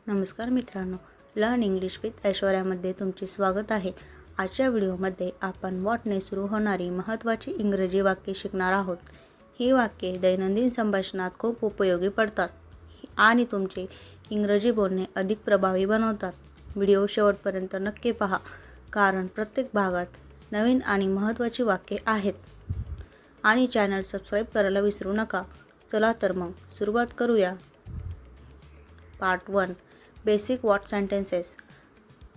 नमस्कार मित्रांनो, learn English with ऐश्वर्यामध्ये तुमचे स्वागत आहे. आजच्या व्हिडिओमध्ये आपण वॉटने सुरू होणारी महत्त्वाची इंग्रजी वाक्ये शिकणार आहोत. ही वाक्ये दैनंदिन संभाषणात खूप उपयोगी पडतात आणि तुमचे इंग्रजी बोलणे अधिक प्रभावी बनवतात. व्हिडिओ शेवटपर्यंत नक्की पहा, कारण प्रत्येक भागात नवीन आणि महत्त्वाची वाक्ये आहेत. आणि चॅनल सबस्क्राईब करायला विसरू नका. चला तर मग सुरुवात करूया. Part 1, basic what sentences.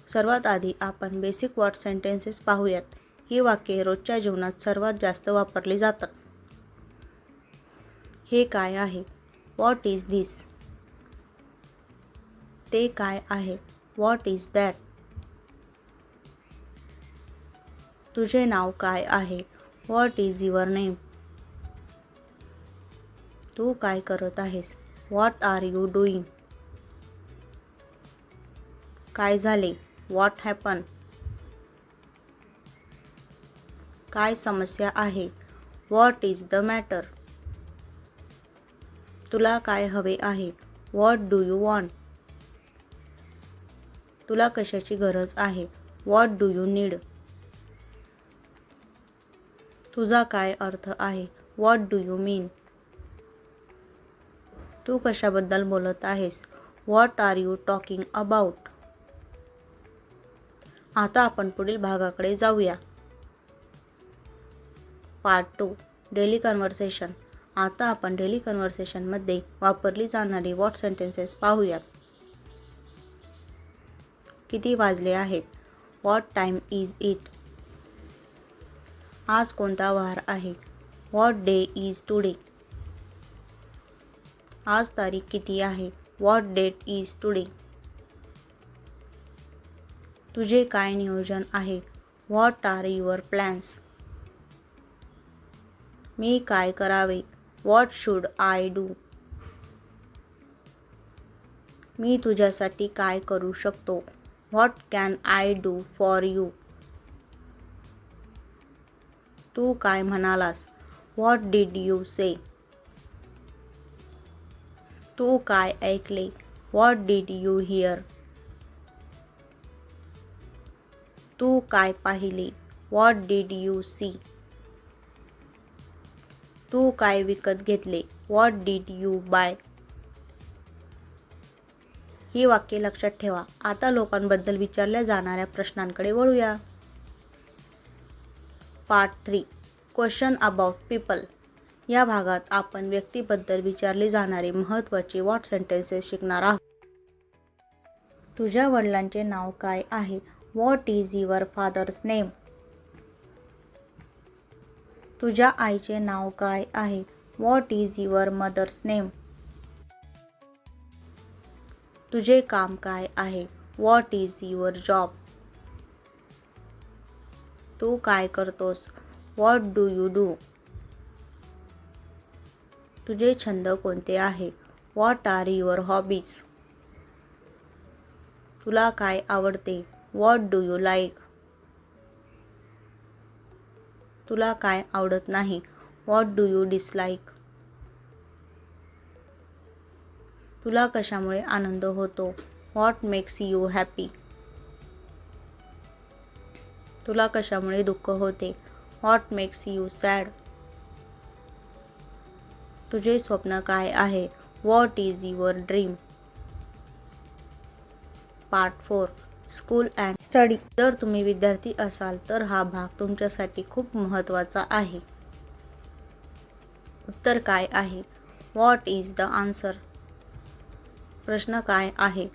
सर्वात आधी आपण बेसिक व्हॉट सेंटेन्सेस पाहूयात. ही वाक्ये रोजच्या जीवनात सर्वात जास्त वापरली जातात. हे काय आहे? What is this? ते काय आहे? What is that? तुझे नाव काय आहे? What is your name? तू काय करत आहेस? What are you doing? काय झाले? What happen? काय समस्या आहे? What is the matter? तुला काय हवे आहे? What do you want? तुला कशाची गरज आहे? What do you need? तुझा काय अर्थ आहे? What do you mean? तू कशाबद्दल बोलत आहेस? What are you talking about? आता आपण पुढील भागाकडे जाऊया. Part 2, daily conversation. आता आपण डेली कन्व्हर्सेशनमध्ये वापरली जाणारी व्हॉट सेंटेन्सेस पाहूयात. किती वाजले आहेत? What time is it? आज कोणता वार आहे? What day is today? आज तारीख किती आहे? What date is today? तुझे काय नियोजन आहे? What are your plans? मी काय करावे? What should I do? मी तुझ्यासाठी काय करू शकतो? What can I do for you? तू काय म्हणालास? What did you say? तू काय ऐकले? What did you hear? तू काय पाहिले? What did you see? तू काय विकत घेतले? What did you buy? ही वाक्ये लक्षात ठेवा. आता लोकांबद्दल विचारल्या जाणाऱ्या प्रश्नांकडे वळूया. Part 3, question about people. या भागात आपण व्यक्तीबद्दल विचारले जाणारे महत्त्वाचे व्हॉट सेंटेन्सेस शिकणार आहोत. तुझ्या वडिलांचे नाव काय आहे? What is your father's name? तुझ्या आईचे नाव काय आहे? What is your mother's name? तुझे काम काय आहे? What is your job? तू काय करतोस? What do you do? तुझे छंद कोणते आहे? What are your hobbies? तुला काय आवडते? What do you like? तुला काय आवडत नाही? What do you dislike? तुला कशामुळे आनंद होतो? What makes you happy? तुला कशामुळे दुःख होते? What makes you sad? तुझे स्वप्न काय आहे? What is your dream? Part 4, school and study. जर तुम्ही विद्यार्थी असाल तर हा भाग तुमच्यासाठी खूप महत्त्वाचा आहे. उत्तर काय आहे? What is the answer? प्रश्न काय आहे?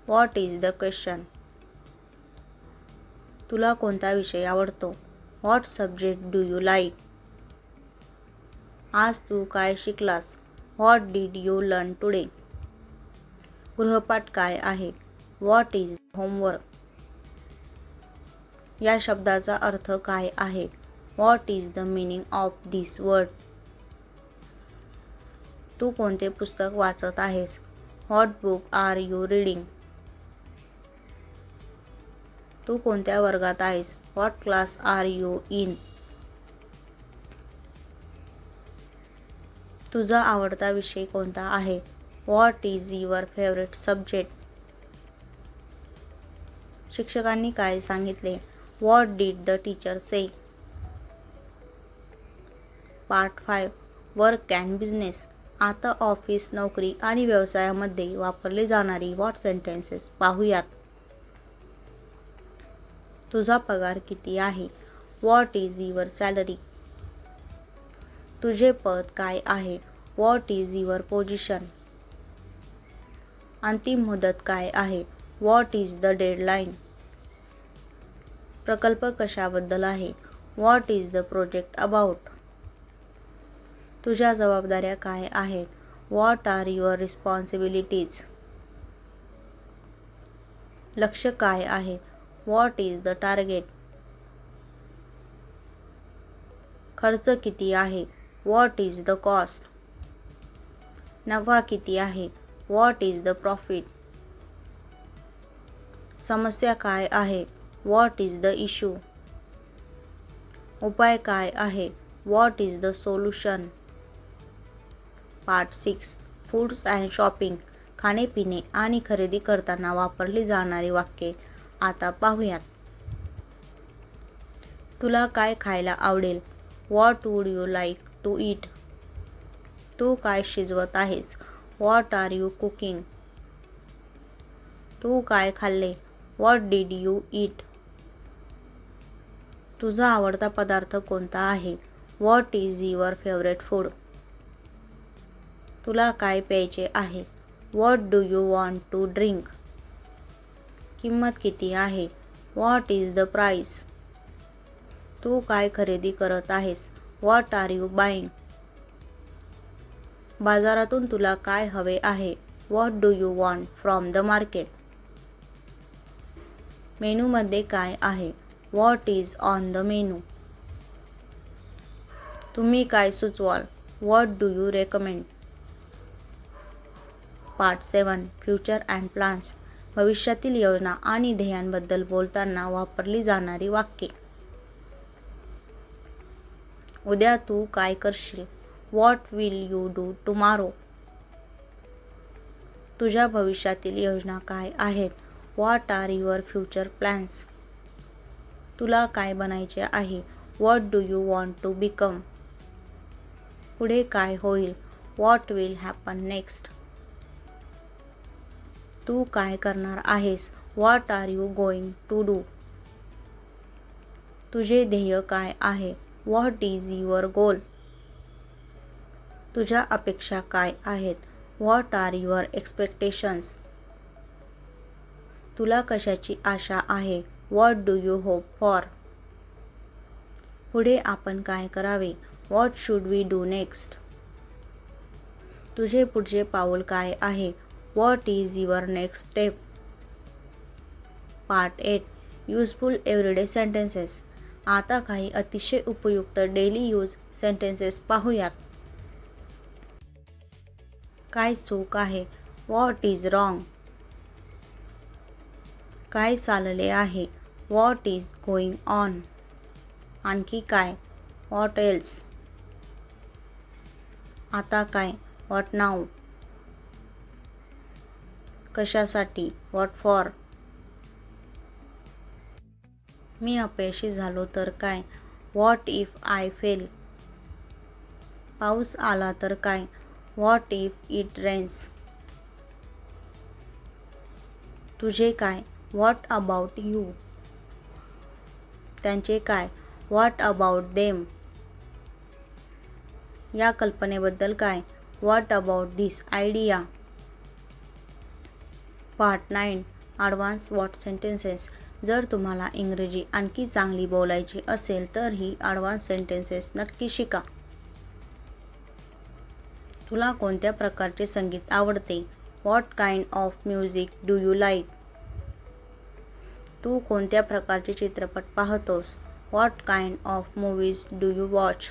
What is the question? तुला कोणता विषय आवडतो? What subject do you like? आज तू काय शिकलास? What did you learn today? गृहपाठ काय आहे? What is homework? या शब्दाचा अर्थ काय आहे? What is the meaning of this word? तू कोणते पुस्तक वाचत आहेस? What book are you reading? तू कोणत्या वर्गात आहेस? What class are you in? तुझा आवडता विषय कोणता आहे? What is your favourite subject? शिक्षकांनी काय सांगितले? What did the teacher say? Part 5 work and business. आता ऑफिस, नोकरी आणि व्यवसायामध्ये वापरली जाणारी व्हॉट सेंटेन्सेस पाहूयात. तुझा पगार किती आहे? What is your salary? तुझे पद काय आहे? What is your position? अंतिम मुदत काय आहे? What is the deadline? प्रकल्प कशाबद्दल आहे? What is the project about? तुझ्या जबाबदाऱ्या काय आहेत? What are your responsibilities? लक्ष्य काय आहे? What is the target? खर्च किती आहे? What is the cost? नफा किती आहे? What is the profit? समस्या काय आहे? What is the issue? उपाय काय आहे? What is the solution? Part 6 foods and shopping. खाणे-पिणे आणि खरेदी करताना वापरली जाणारी वाक्ये आता पाहूयात. तुला काय खायला आवडेल? What would you like to eat? तू काय शिजवत आहेस? What are you cooking? तू काय खाल्ले? What did you eat? तुझा आवडता पदार्थ कोणता आहे? What is your favourite food? तुला काय प्यायचे आहे? What do you want to drink? किंमत किती आहे? What is the price? तू काय खरेदी करत आहेस? What are you buying? बाजारातून तुला काय हवे आहे? What do you want from the market? मेनूमध्ये काय आहे? What is on the menu? तुम्ही काय सुचवाल? What do you recommend? Part 7 future and plans. भविष्यातील योजना आणि ध्येयांबद्दल बोलताना वापरली जाणारी वाक्ये. उद्या तू काय करशील? What will you do tomorrow? तुझ्या भविष्यातील योजना काय आहेत? What are your future plans? तुला काय बनायचे आहे? What do you want to become? पुढे काय होईल? What will happen next? तू काय करणार आहेस? What are you going to do? तुझे ध्येय काय आहे? What is your goal? तुझ्या अपेक्षा काय आहेत? What are your expectations? तुला कशाची आशा आहे? What do you hope for? पुढे आपण काय करावे? What should we do next? तुझे पुढचे पाऊल काय आहे? What is your next step? Part 8 useful everyday sentences. आता काही अतिशय उपयुक्त डेली यूज सेंटेन्सेस पाहूयात. काय चूक आहे? What is wrong? काय चालले आहे? What is going on? आणखी काय? What else? आता काय? What now? कशासाठी? What for? मी अपयशी झालो तर काय? What if I fail? पाऊस आला तर काय? What if it rains? तुझे काय? What about you? त्यांचे काय? What about them? या कल्पनेबद्दल काय? What about this idea? Part 9 advance what sentences. जर तुम्हाला इंग्रजी आणखी चांगली बोलायची असेल तर ही ॲडव्हान्स सेंटेन्सेस नक्की शिका. तुला कोणत्या प्रकारचे संगीत आवडते? What kind of music do you like? तू कोणत्या प्रकारचे चित्रपट पाहतोस? What kind of movies do you watch?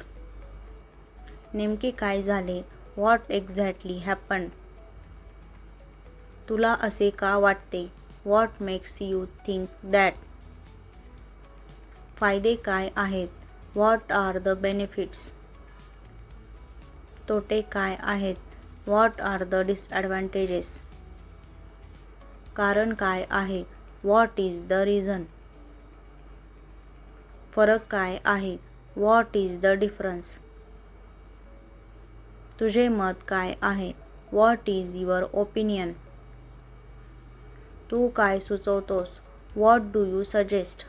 नेमके काय झाले? What exactly happened? तुला असे का वाटते? What makes you think that? फायदे काय आहेत? What are the benefits? तोटे काय आहेत? What are the disadvantages? कारण काय आहे? What is the reason? फरक काय आहे? What is the difference? तुझे मत काय आहे? What is your opinion? तू काय सुचवतोस? What do you suggest?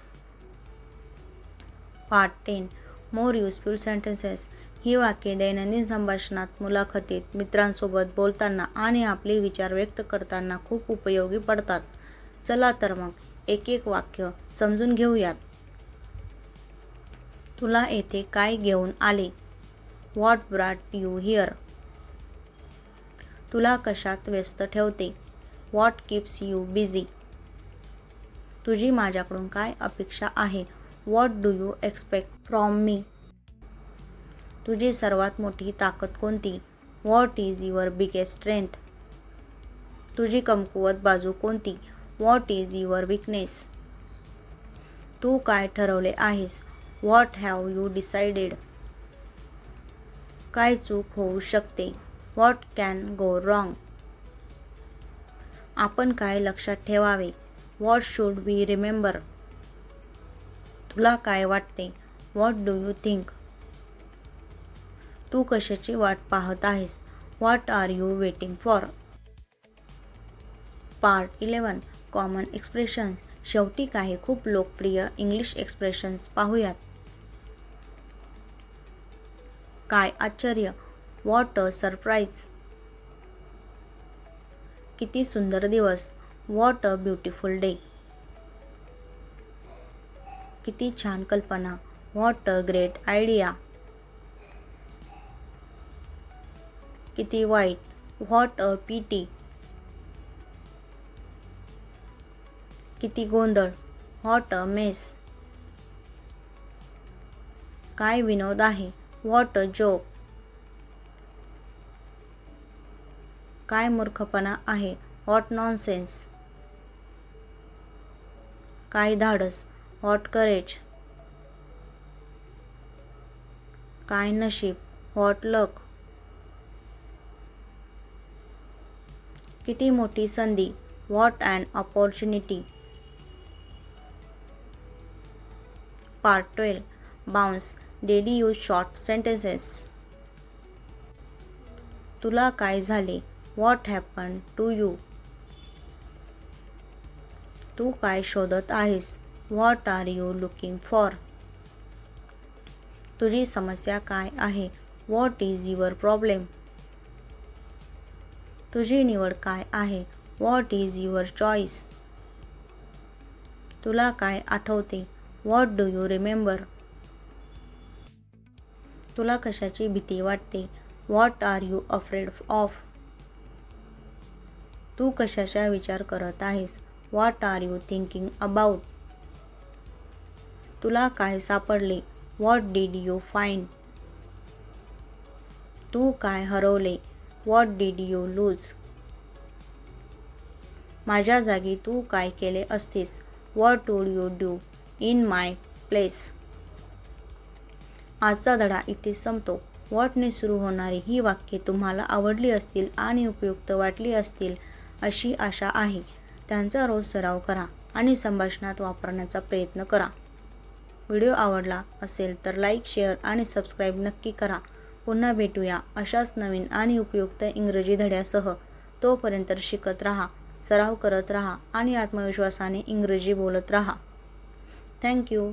Part 10 more useful sentences. ही वाक्ये दैनंदिन संभाषणात, मुलाखतीत, मित्रांसोबत बोलताना आणि आपले विचार व्यक्त करताना खूप उपयोगी पडतात. चला तर मग एक एक वाक्य समजून घेऊयात. तुला येथे काय घेऊन आले? What brought you here? तुला कशात व्यस्त ठेवते? What keeps you busy? तुझी माझ्याकडून काय अपेक्षा आहे? What do you expect from me? तुझी सर्वात मोठी ताकद कोणती? What is your biggest strength? तुझी कमकुवत बाजू कोणती? What is your weakness? तू काय ठरवले आहेस? What have you decided? काय चूक होऊ शकते? What can go wrong? आपण काय लक्षात ठेवावे? What should we remember? तुला काय वाटते? What do you think? तू कशाची वाट पाहत आहेस? What are you waiting for? Part 11 common expressions. शेवटी काही खूप लोकप्रिय इंग्लिश एक्सप्रेशन्स पाहूयात. काय आश्चर्य! What a surprise! किती सुंदर दिवस! What a beautiful day! किती छान कल्पना! What a great idea! किती वाईट! What a pity! किती गोंधळ! What a mess! काय विनोद आहे! What a joke! काय मूर्खपणा आहे! What nonsense! काय धाडस! What courage! काय नशीब! What luck! किती मोठी संधी! What an opportunity! Part 12 bounce. Daily use short sentences. तुला काय झाले? What happen to you? तू काय शोधत आहेस? What are you looking for? तुझी समस्या काय आहे? What is your problem? तुझी निवड काय आहे? What is your choice? तुला काय आठवते? What do you remember? तुला कशाची भीती वाटते? What are you afraid of? तू कशाचा विचार करत आहेस? What are you thinking about? तुला काय सापडले? What did you find? तू काय हरवले? What did you lose? माझ्या जागी तू काय केले असतेस? What would you do in my place? आजचा धडा इथे संपतो. व्हॉटने सुरू होणारी ही वाक्ये तुम्हाला आवडली असतील आणि उपयुक्त वाटली असतील अशी आशा आहे. त्यांचा रोज सराव करा आणि संभाषणात वापरण्याचा प्रयत्न करा. व्हिडिओ आवडला असेल तर लाईक, शेअर आणि सबस्क्राईब नक्की करा. पुन्हा भेटूया अशाच नवीन आणि उपयुक्त इंग्रजी धड्यासह. तोपर्यंत शिकत राहा, सराव करत राहा आणि आत्मविश्वासाने इंग्रजी बोलत राहा. Thank you.